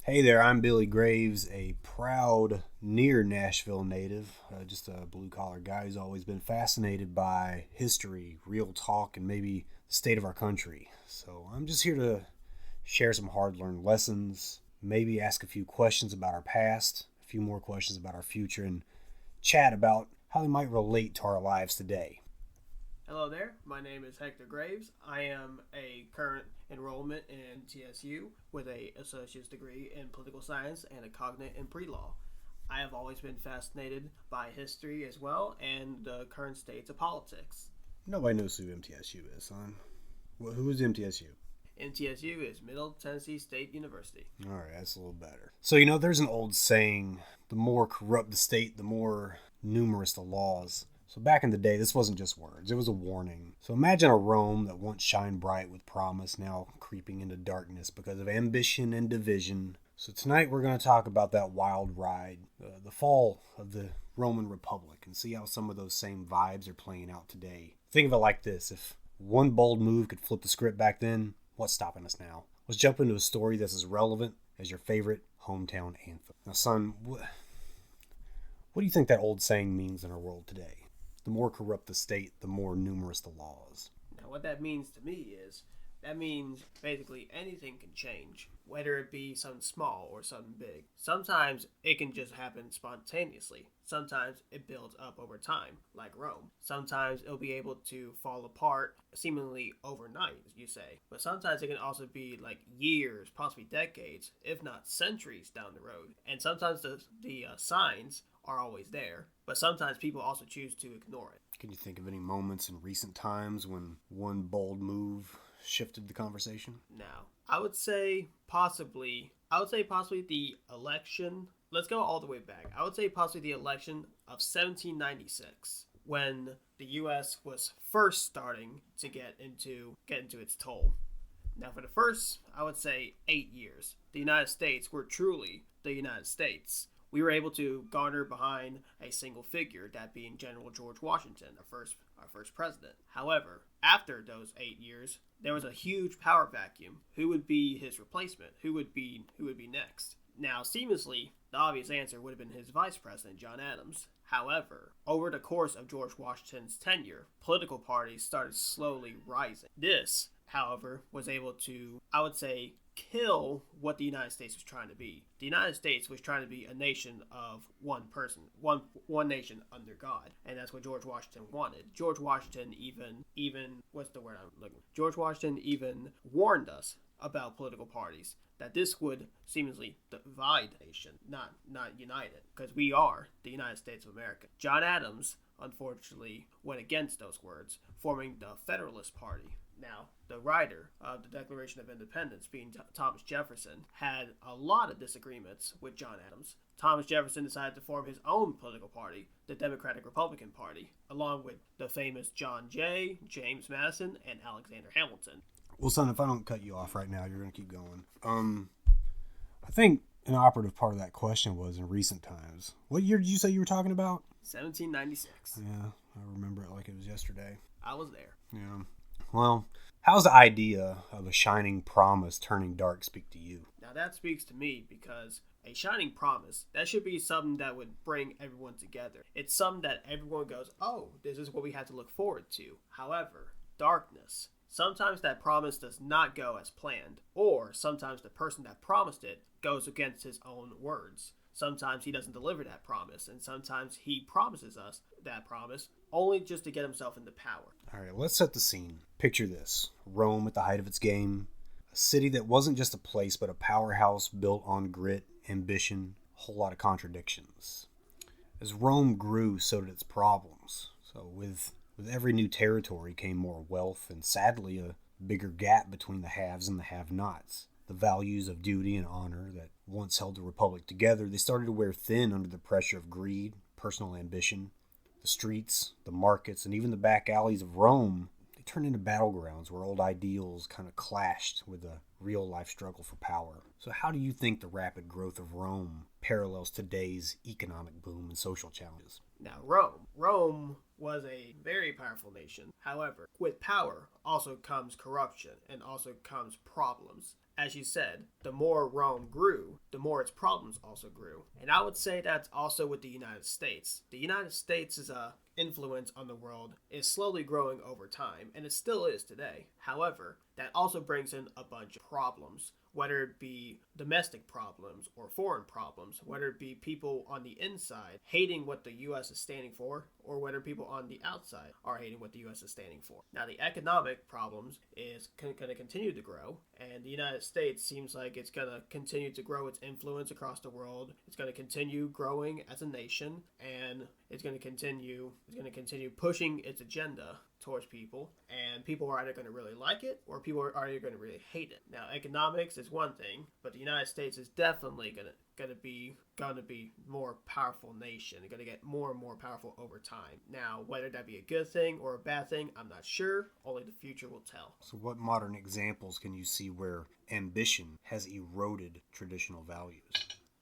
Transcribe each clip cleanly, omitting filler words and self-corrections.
Hey there, I'm Billy Graves, a proud near Nashville native, just a blue collar guy who's always been fascinated by history, real talk, and maybe the state of our country. So I'm just here to share some hard learned lessons, maybe ask a few questions about our past, a few more questions about our future, and chat about how they might relate to our lives today. Hello there, my name is Hector Graves. I am a current enrollment in TSU with a associate's degree in political science and a cognate in pre-law. I have always been fascinated by history as well and the current states of politics. Nobody knows who MTSU is, son. Well, who is MTSU? MTSU is Middle Tennessee State University. All right, that's a little better. So, there's an old saying, the more corrupt the state, the more numerous the laws. So back in the day, this wasn't just words, it was a warning. So imagine a Rome that once shined bright with promise, now creeping into darkness because of ambition and division. So tonight we're going to talk about that wild ride, the fall of the Roman Republic, and see how some of those same vibes are playing out today. Think of it like this: if one bold move could flip the script back then, what's stopping us now? Let's jump into a story that's as relevant as your favorite hometown anthem. Now, son, what do you think that old saying means in our world today? The more corrupt the state, the more numerous the laws. Now, what that means to me is that means basically anything can change, whether it be something small or something big. Sometimes it can just happen spontaneously. Sometimes it builds up over time, like Rome. Sometimes it'll be able to fall apart seemingly overnight, as you say. But sometimes it can also be like years, possibly decades, if not centuries down the road. And sometimes the signs are always there, but sometimes people also choose to ignore it. Can you think of any moments in recent times when one bold move shifted the conversation? Now, I would say possibly the election. Let's go all the way back. I would say possibly the election of 1796, when the U.S. was first starting to get into its toll. Now, for the first, I would say 8 years, the United States were truly the United States. We were able to garner behind a single figure, that being General George Washington, our first president. However, after those 8 years, there was a huge power vacuum. Who would be his replacement? Who would be next? Now, seamlessly, the obvious answer would have been his vice president, John Adams. However, over the course of George Washington's tenure, political parties started slowly rising. This, however, was able to, I would say, kill what the United States was trying to be. The United States was trying to be a nation of one person, one nation under God, and that's what George Washington wanted. George Washington even what's the word I'm looking for? George Washington even warned us about political parties, that this would seemingly divide the nation, not unite it, because we are the United States of America. John Adams, unfortunately, went against those words, forming the Federalist Party. Now, the writer of the Declaration of Independence, being Thomas Jefferson, had a lot of disagreements with John Adams. Thomas Jefferson decided to form his own political party, the Democratic Republican Party, along with the famous John Jay, James Madison, and Alexander Hamilton. Well, son, if I don't cut you off right now, you're going to keep going. I think an operative part of that question was in recent times. What year did you say you were talking about? 1796. Yeah, I remember it like it was yesterday. I was there. Yeah. Well, how's the idea of a shining promise turning dark speak to you? Now that speaks to me because a shining promise, that should be something that would bring everyone together. It's something that everyone goes, oh, this is what we have to look forward to. However, darkness, sometimes that promise does not go as planned, or sometimes the person that promised it goes against his own words. Sometimes he doesn't deliver that promise, and sometimes he promises us that promise only just to get himself into power. All right, let's set the scene. Picture this: Rome at the height of its game, a city that wasn't just a place but a powerhouse built on grit, ambition, a whole lot of contradictions. As Rome grew, so did its problems. So with every new territory came more wealth and, sadly, a bigger gap between the haves and the have-nots. The values of duty and honor that once held the republic together, they started to wear thin under the pressure of greed, personal ambition. The streets, the markets, and even the back alleys of Rome, they turned into battlegrounds where old ideals kind of clashed with a real-life struggle for power. So how do you think the rapid growth of Rome parallels today's economic boom and social challenges? Now, Rome was a very powerful nation. However, with power also comes corruption and also comes problems. As you said, the more Rome grew, the more its problems also grew. And I would say that's also with the United States. The United States' influence on the world is slowly growing over time, and it still is today. However, that also brings in a bunch of problems, whether it be domestic problems or foreign problems, whether it be people on the inside hating what the U.S. is standing for, or whether people on the outside are hating what the U.S. is standing for. Now, the economic problems is going to continue to grow, and the United States seems like it's going to continue to grow its influence across the world. It's going to continue growing as a nation, and it's going to continue pushing its agenda towards people, and people are either going to really like it or people are either going to really hate it. Now, economics is one thing, but the United States is definitely going to be more powerful nation. They're going to get more and more powerful over time. Now, whether that be a good thing or a bad thing, I'm not sure. Only the future will tell. So what modern examples can you see where ambition has eroded traditional values?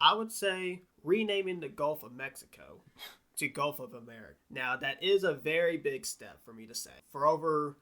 I would say renaming the Gulf of Mexico to Gulf of America. Now, that is a very big step for me to say. For over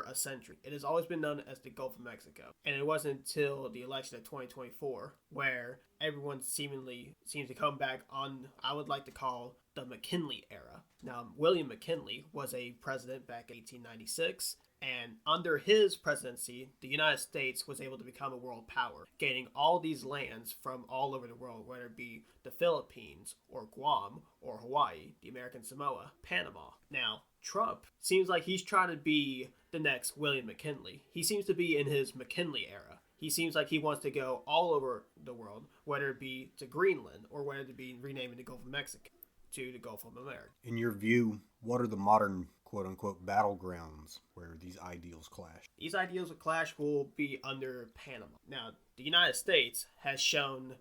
a century, it has always been known as the Gulf of Mexico. And it wasn't until the election of 2024 where everyone seemingly seems to come back on, I would like to call, the McKinley era. Now, William McKinley was a president back in 1896. And under his presidency, the United States was able to become a world power, gaining all these lands from all over the world, whether it be the Philippines, or Guam, or Hawaii, the American Samoa, Panama. Now, Trump seems like he's trying to be the next William McKinley. He seems to be in his McKinley era. He seems like he wants to go all over the world, whether it be to Greenland, or whether it be renaming the Gulf of Mexico to the Gulf of America. In your view, what are the modern quote-unquote battlegrounds where these ideals clash? These ideals of clash will be under Panama. Now, the United States has shown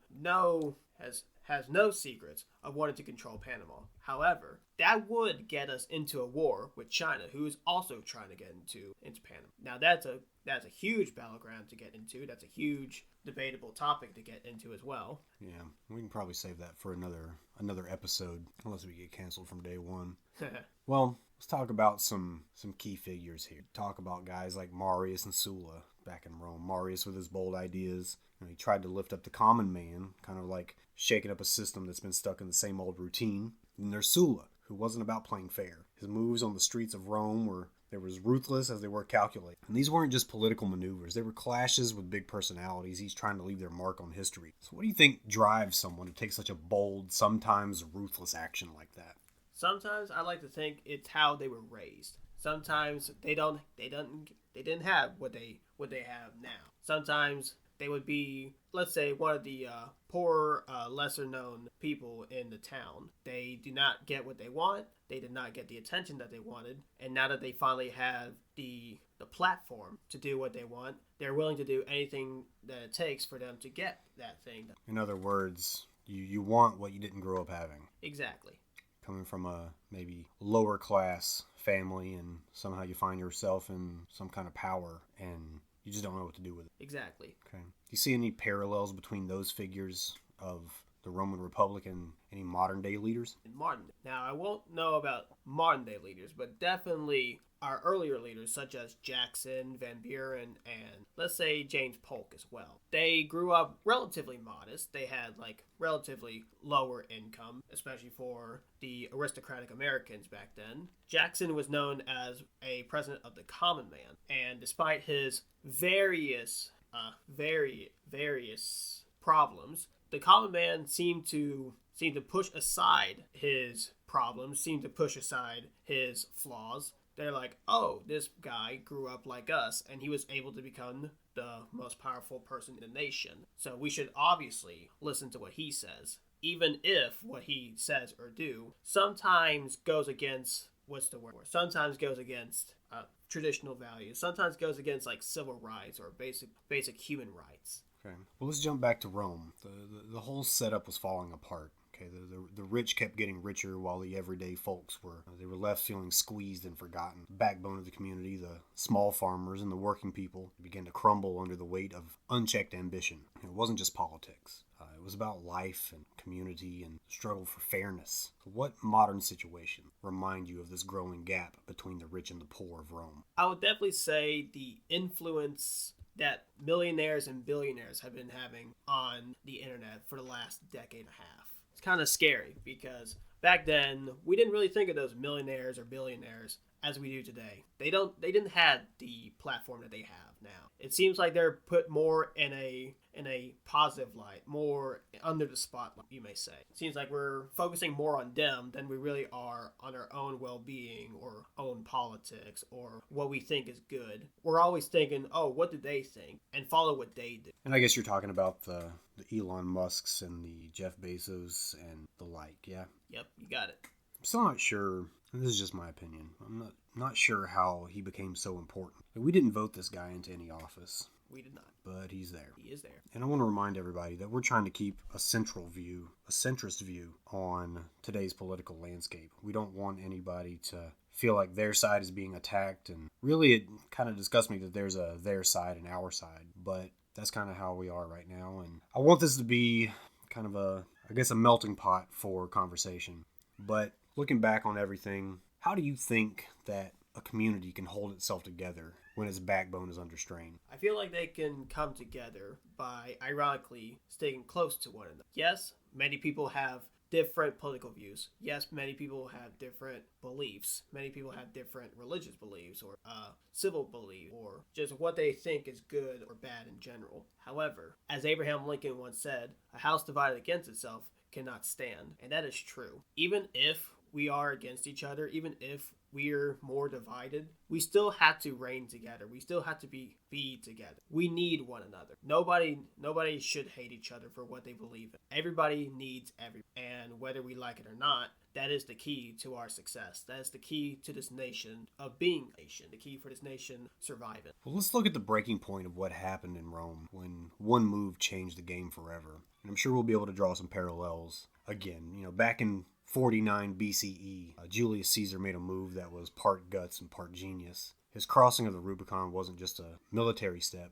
has no secrets of wanting to control Panama. However, that would get us into a war with China, who is also trying to get into Panama. Now, that's a huge battleground to get into. That's a huge debatable topic to get into as well. Yeah, we can probably save that for another episode, unless we get canceled from day one. Well, let's talk about some key figures here. Talk about guys like Marius and Sulla back in Rome. Marius with his bold ideas. He tried to lift up the common man, kind of like shaking up a system that's been stuck in the same old routine. And there's Sulla, who wasn't about playing fair. His moves on the streets of Rome were as ruthless as they were calculated. And these weren't just political maneuvers. They were clashes with big personalities. He's trying to leave their mark on history. So what do you think drives someone to take such a bold, sometimes ruthless action like that? Sometimes I like to think it's how they were raised. Sometimes they didn't have what they have now. Sometimes they would be, let's say, one of the poorer, lesser-known people in the town. They do not get what they want. They did not get the attention that they wanted. And now that they finally have the platform to do what they want, they're willing to do anything that it takes for them to get that thing. In other words, you want what you didn't grow up having. Exactly. Coming from a maybe lower class family, and somehow you find yourself in some kind of power, and you just don't know what to do with it. Exactly. Okay. Do you see any parallels between those figures of the Roman Republic and any modern day leaders? Now, I won't know about modern day leaders, but definitely our earlier leaders, such as Jackson, Van Buren, and let's say James Polk as well. They grew up relatively modest. They had relatively lower income, especially for the aristocratic Americans back then. Jackson was known as a president of the common man, and despite his various problems, the common man seemed to push aside his problems, seemed to push aside his flaws. They're like, oh, this guy grew up like us, and he was able to become the most powerful person in the nation. So we should obviously listen to what he says, even if what he says or do sometimes goes against, sometimes goes against traditional values, sometimes goes against civil rights or basic human rights. Okay. Well, let's jump back to Rome. The whole setup was falling apart. Okay, the rich kept getting richer while the everyday folks were left feeling squeezed and forgotten. The backbone of the community, the small farmers and the working people, began to crumble under the weight of unchecked ambition. It wasn't just politics. was about life and community and struggle for fairness. What modern situation remind you of this growing gap between the rich and the poor of Rome? I would definitely say the influence that millionaires and billionaires have been having on the internet for the last decade and a half. It's kind of scary because back then we didn't really think of those millionaires or billionaires as we do today. They didn't have the platform that they have now. It seems like they're put more in a positive light, more under the spotlight, you may say. It seems like we're focusing more on them than we really are on our own well-being or own politics or what we think is good. We're always thinking, oh, what do they think? And follow what they do. And I guess you're talking about the Elon Musks and the Jeff Bezos and the like, yeah? Yep, you got it. I'm still not sure. This is just my opinion. I'm not sure how he became so important. We didn't vote this guy into any office. We did not. But he's there. He is there. And I want to remind everybody that we're trying to keep a centrist view on today's political landscape. We don't want anybody to feel like their side is being attacked. And really, it kind of disgusts me that there's a their side and our side. But that's kind of how we are right now. And I want this to be kind of a melting pot for conversation. But looking back on everything, how do you think that a community can hold itself together when its backbone is under strain? I feel like they can come together by, ironically, staying close to one another. Yes, many people have different political views. Yes, many people have different beliefs. Many people have different religious beliefs or civil beliefs or just what they think is good or bad in general. However, as Abraham Lincoln once said, a house divided against itself cannot stand. And that is true. Even if we are against each other, even if we're more divided, we still have to reign together. We still have to be together. We need one another. Nobody should hate each other for what they believe in. Everybody needs everybody. And whether we like it or not, that is the key to our success. That is the key to this nation of being a nation. The key for this nation surviving. Well, let's look at the breaking point of what happened in Rome when one move changed the game forever. And I'm sure we'll be able to draw some parallels. Again, back in 49 BCE, Julius Caesar made a move that was part guts and part genius. His crossing of the Rubicon wasn't just a military step.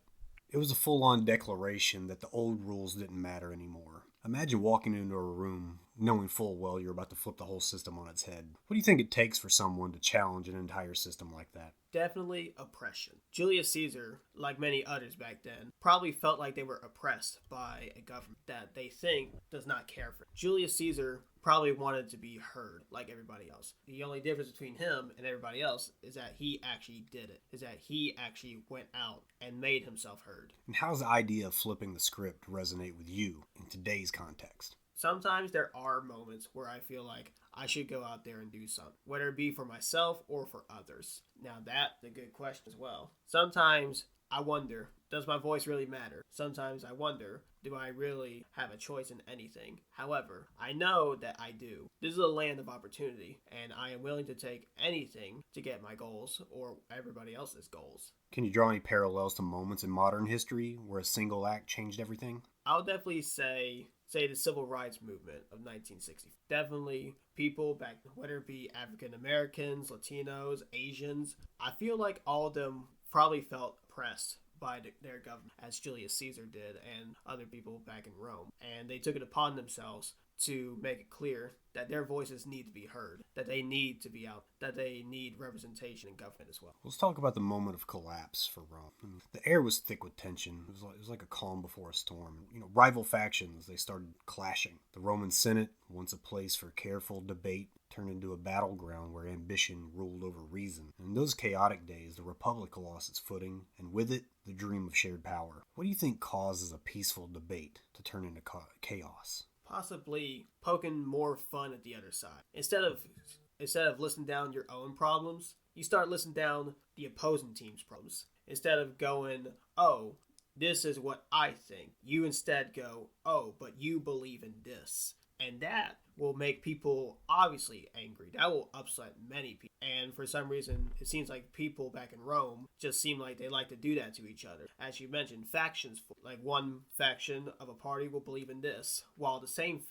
It was a full-on declaration that the old rules didn't matter anymore. Imagine walking into a room knowing full well you're about to flip the whole system on its head. What do you think it takes for someone to challenge an entire system like that? Definitely oppression. Julius Caesar, like many others back then, probably felt like they were oppressed by a government that they think does not care for. Julius Caesar probably wanted to be heard like everybody else. The only difference between him and everybody else is that he actually did it, is that he actually went out and made himself heard. And how's the idea of flipping the script resonate with you in today's context? Sometimes there are moments where I feel like I should go out there and do something, whether it be for myself or for others. Now that's a good question as well. Sometimes I wonder, does my voice really matter? Sometimes I wonder, do I really have a choice in anything? However, I know that I do. This is a land of opportunity, and I am willing to take anything to get my goals or everybody else's goals. Can you draw any parallels to moments in modern history where a single act changed everything? I would definitely say the civil rights movement of 1960. Definitely people back, whether it be African Americans, Latinos, Asians, I feel like all of them probably felt oppressed by their government, as Julius Caesar did and other people back in Rome. And they took it upon themselves to make it clear that their voices need to be heard, that they need to be out, that they need representation in government as well. Let's talk about the moment of collapse for Rome. The air was thick with tension. It was like a calm before a storm. Rival factions, they started clashing. The Roman Senate, once a place for careful debate, turned into a battleground where ambition ruled over reason. And in those chaotic days, the Republic lost its footing, and with it, the dream of shared power. What do you think causes a peaceful debate to turn into chaos? Possibly poking more fun at the other side. Instead of listing down your own problems, you start listing down the opposing team's problems. Instead of going, oh, this is what I think, you instead go, oh, but you believe in this. And that will make people obviously angry. That will upset many people. And for some reason, it seems like people back in Rome just seem like they like to do that to each other. As you mentioned, factions, like one faction of a party will believe in this, while the same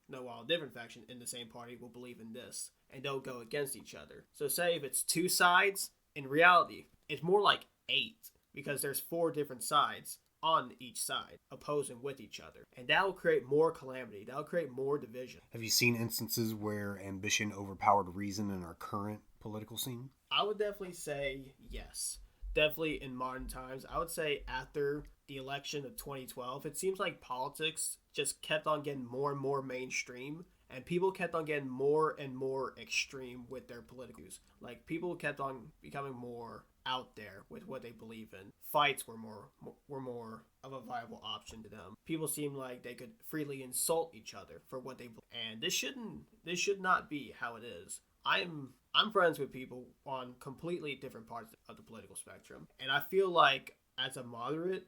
while a different faction in the same party will believe in this. And they'll go against each other. So say if it's two sides, in reality, it's more like 8. Because there's 4 different sides. on each side, opposing with each other. And that will create more calamity. That will create more division. Have you seen instances where ambition overpowered reason in our current political scene? I would definitely say yes. Definitely in modern times. I would say after the election of 2012, it seems like politics just kept on getting more and more mainstream, and people kept on getting more and more extreme with their political views. Like, people kept on becoming more out there with what they believe in. Fights were more of a viable option to them. People seemed like they could freely insult each other for what they believe. And this should not be how it is. I'm friends with people on completely different parts of the political spectrum, and I feel like as a moderate,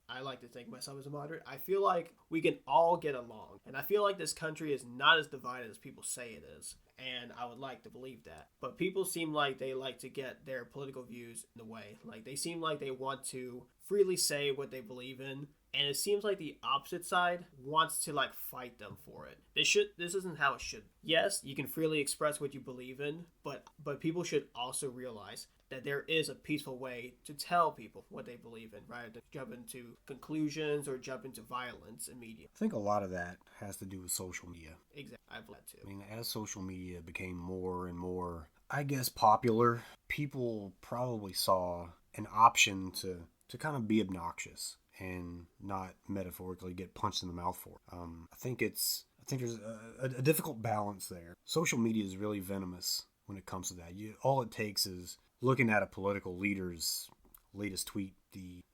I like to think myself as a moderate, I feel like we can all get along, and I feel like this country is not as divided as people say it is, and I would like to believe that. But people seem like they like to get their political views in the way. Like, they seem like they want to freely say what they believe in, and it seems like the opposite side wants to like fight them for it. This isn't how it should. Yes, you can freely express what you believe in, but people should also realize that there is a peaceful way to tell people what they believe in, rather than jump into conclusions or jump into violence immediately. I think a lot of that has to do with social media. Exactly, I've led to. I mean, as social media became more and more, I guess, popular, people probably saw an option to kind of be obnoxious and not metaphorically get punched in the mouth for it. I think there's a difficult balance there. Social media is really venomous when it comes to that. All it takes is looking at a political leader's latest tweet.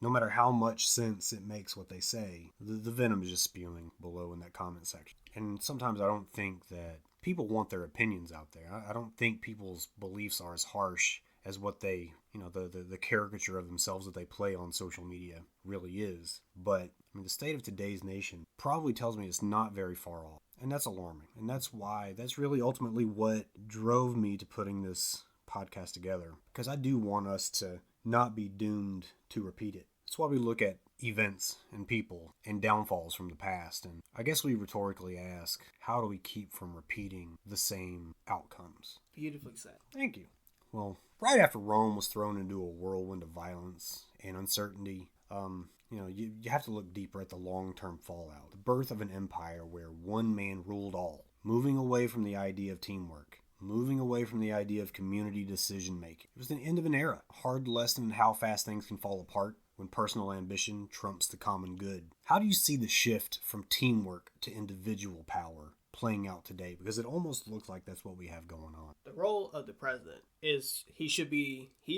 No matter how much sense it makes what they say, the venom is just spewing below in that comment section. And sometimes I don't think that people want their opinions out there. I don't think people's beliefs are as harsh as what they, the caricature of themselves that they play on social media really is. But I mean, the state of today's nation probably tells me it's not very far off. And that's alarming. And that's really ultimately what drove me to putting this podcast together. Because I do want us to not be doomed to repeat it. That's why we look at events and people and downfalls from the past. And I guess we rhetorically ask, how do we keep from repeating the same outcomes? Beautifully said. Thank you. Well, right after Rome was thrown into a whirlwind of violence and uncertainty, you have to look deeper at the long-term fallout. The birth of an empire where one man ruled all, moving away from the idea of teamwork, moving away from the idea of community decision-making. It was the end of an era, a hard lesson in how fast things can fall apart when personal ambition trumps the common good. How do you see the shift from teamwork to individual power playing out today? Because it almost looks like that's what we have going on. The role of the president is he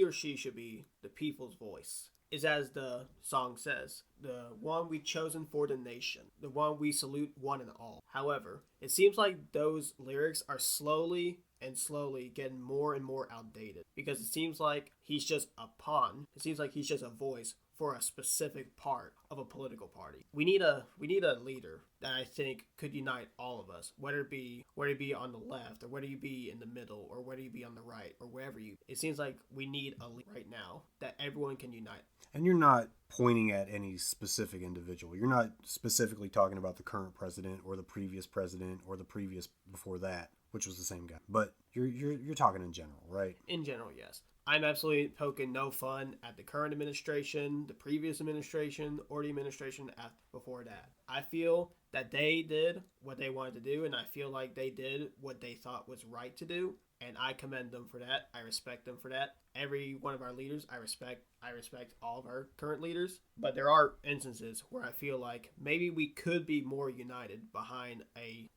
or she should be the people's voice. Is as the song says, the one we chosen for the nation, the one we salute one and all. However, it seems like those lyrics are slowly getting more and more outdated, because it seems like he's just a pawn. It seems like he's just a voice for a specific part of a political party. We need a leader that I think could unite all of us, whether it be on the left, or whether you be in the middle, or whether you be on the right, or wherever you. It seems like we need a leader right now that everyone can unite. And you're not pointing at any specific individual. You're not specifically talking about the current president or the previous president or the previous before that, which was the same guy. But you're talking in general, right? In general, yes. I'm absolutely poking no fun at the current administration, the previous administration, or the administration before that. I feel that they did what they wanted to do, and I feel like they did what they thought was right to do, and I commend them for that. I respect them for that. Every one of our leaders, I respect all of our current leaders, but there are instances where I feel like maybe we could be more united behind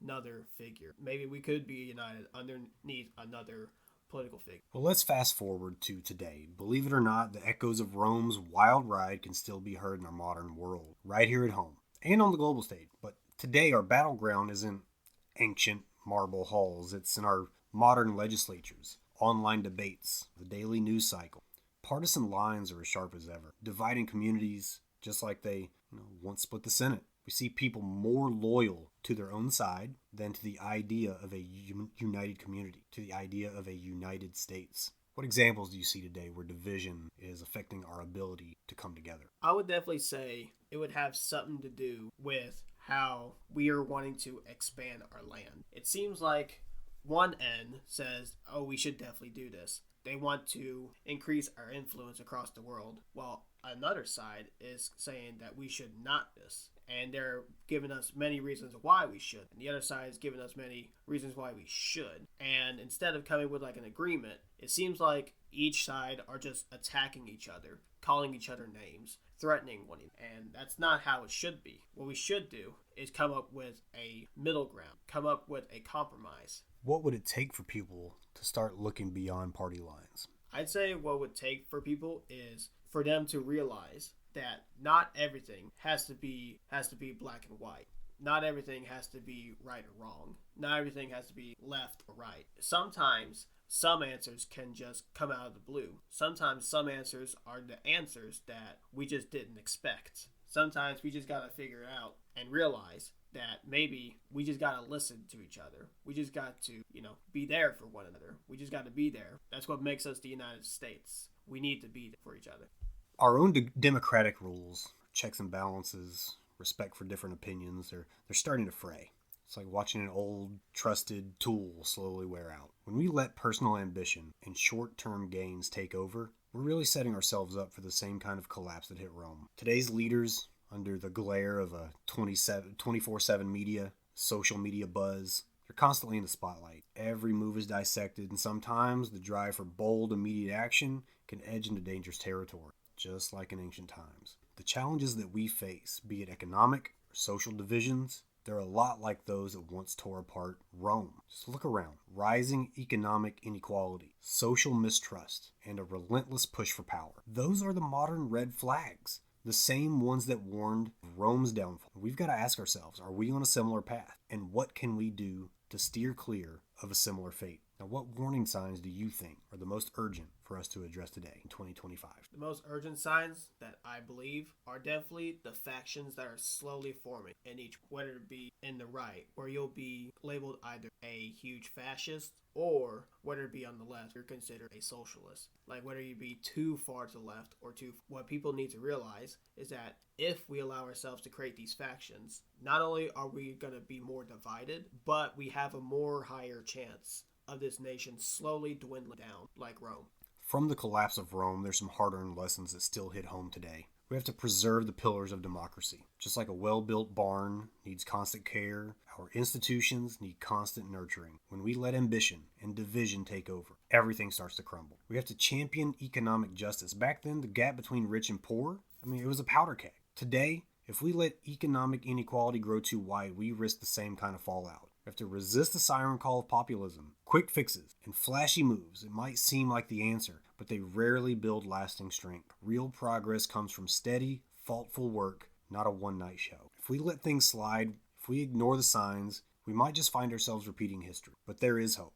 another figure. Maybe we could be united underneath another political figure. Well, let's fast forward to today. Believe it or not, the echoes of Rome's wild ride can still be heard in our modern world, right here at home and on the global stage. But today, our battleground isn't ancient marble halls. It's in our modern legislatures, online debates, the daily news cycle. Partisan lines are as sharp as ever, dividing communities just like they once split the Senate. We see people more loyal to their own side than to the idea of a united community, to the idea of a United States. What examples do you see today where division is affecting our ability to come together? I would definitely say it would have something to do with how we are wanting to expand our land. It seems like one end says, oh, we should definitely do this. They want to increase our influence across the world, while another side is saying that we should not this. And they're giving us many reasons why we should. And the other side is giving us many reasons why we should. And instead of coming with like an agreement, it seems like each side are just attacking each other, calling each other names, threatening one another. And that's not how it should be. What we should do is come up with a middle ground, come up with a compromise. What would it take for people to start looking beyond party lines? I'd say what it would take for people is for them to realize that not everything has to be black and white. Not everything has to be right or wrong. Not everything has to be left or right. Sometimes some answers can just come out of the blue. Sometimes some answers are the answers that we just didn't expect. Sometimes we just gotta figure it out and realize that maybe we just gotta listen to each other. We just got to, be there for one another. We just gotta be there. That's what makes us the United States. We need to be there for each other. Our own democratic rules, checks and balances, respect for different opinions, they're starting to fray. It's like watching an old, trusted tool slowly wear out. When we let personal ambition and short-term gains take over, we're really setting ourselves up for the same kind of collapse that hit Rome. Today's leaders, under the glare of a 24/7 media, social media buzz, they're constantly in the spotlight. Every move is dissected, and sometimes the drive for bold, immediate action can edge into dangerous territory, just like in ancient times. The challenges that we face, be it economic or social divisions, they're a lot like those that once tore apart Rome. Just look around. Rising economic inequality, social mistrust, and a relentless push for power. Those are the modern red flags. The same ones that warned Rome's downfall. We've got to ask ourselves, are we on a similar path? And what can we do to steer clear of a similar fate? Now, what warning signs do you think are the most urgent for us to address today in 2025? The most urgent signs that I believe are definitely the factions that are slowly forming in each, whether it be in the right, where you'll be labeled either a huge fascist, or whether it be on the left, you're considered a socialist. Like whether you be too far to the left or too. What people need to realize is that if we allow ourselves to create these factions, not only are we going to be more divided, but we have a more higher chance of this nation slowly dwindling down like Rome. From the collapse of Rome, there's some hard-earned lessons that still hit home today. We have to preserve the pillars of democracy. Just like a well-built barn needs constant care, our institutions need constant nurturing. When we let ambition and division take over, everything starts to crumble. We have to champion economic justice. Back then, the gap between rich and poor, it was a powder keg. Today, if we let economic inequality grow too wide, we risk the same kind of fallout. We have to resist the siren call of populism, quick fixes, and flashy moves. It might seem like the answer, but they rarely build lasting strength. Real progress comes from steady, thoughtful work, not a one-night show. If we let things slide, if we ignore the signs, we might just find ourselves repeating history. But there is hope.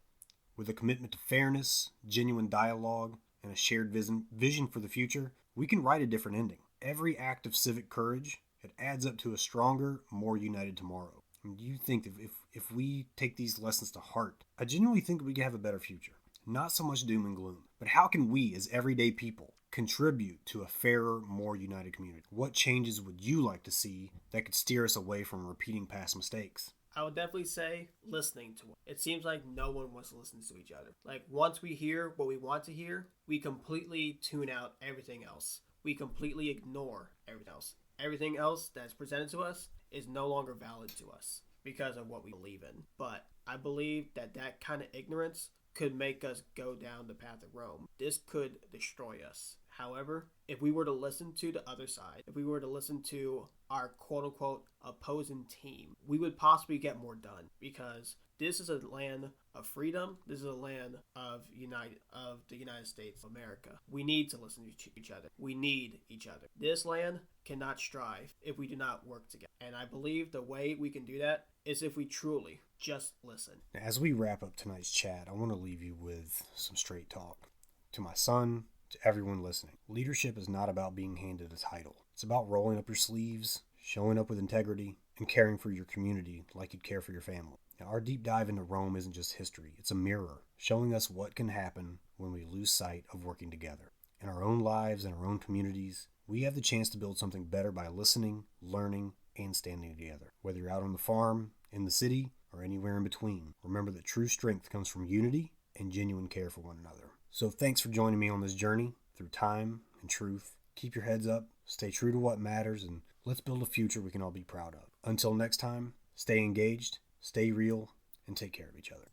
With a commitment to fairness, genuine dialogue, and a shared vision for the future, we can write a different ending. Every act of civic courage, it adds up to a stronger, more united tomorrow. Do you think that if we take these lessons to heart, I genuinely think we can have a better future? Not so much doom and gloom, but how can we as everyday people contribute to a fairer, more united community? What changes would you like to see that could steer us away from repeating past mistakes? I would definitely say listening to it. It seems like no one wants to listen to each other. Like once we hear what we want to hear, we completely tune out everything else. We completely ignore everything else. Everything else that's presented to us is no longer valid to us because of what we believe in. But I believe that kind of ignorance could make us go down the path of Rome. This could destroy us. However, if we were to listen to the other side, if we were to listen to our quote-unquote opposing team, we would possibly get more done because this is a land of freedom. This is a land of the United States of America. We need to listen to each other. We need each other. This land cannot strive if we do not work together. And I believe the way we can do that is if we truly just listen. As we wrap up tonight's chat, I want to leave you with some straight talk. To my son, to everyone listening, leadership is not about being handed a title. It's about rolling up your sleeves, showing up with integrity, and caring for your community like you'd care for your family. Now, our deep dive into Rome isn't just history. It's a mirror showing us what can happen when we lose sight of working together. In our own lives and our own communities, we have the chance to build something better by listening, learning, and standing together. Whether you're out on the farm, in the city, or anywhere in between, remember that true strength comes from unity and genuine care for one another. So thanks for joining me on this journey through time and truth. keep your heads up, stay true to what matters, and let's build a future we can all be proud of. Until next time, stay engaged, stay real, and take care of each other.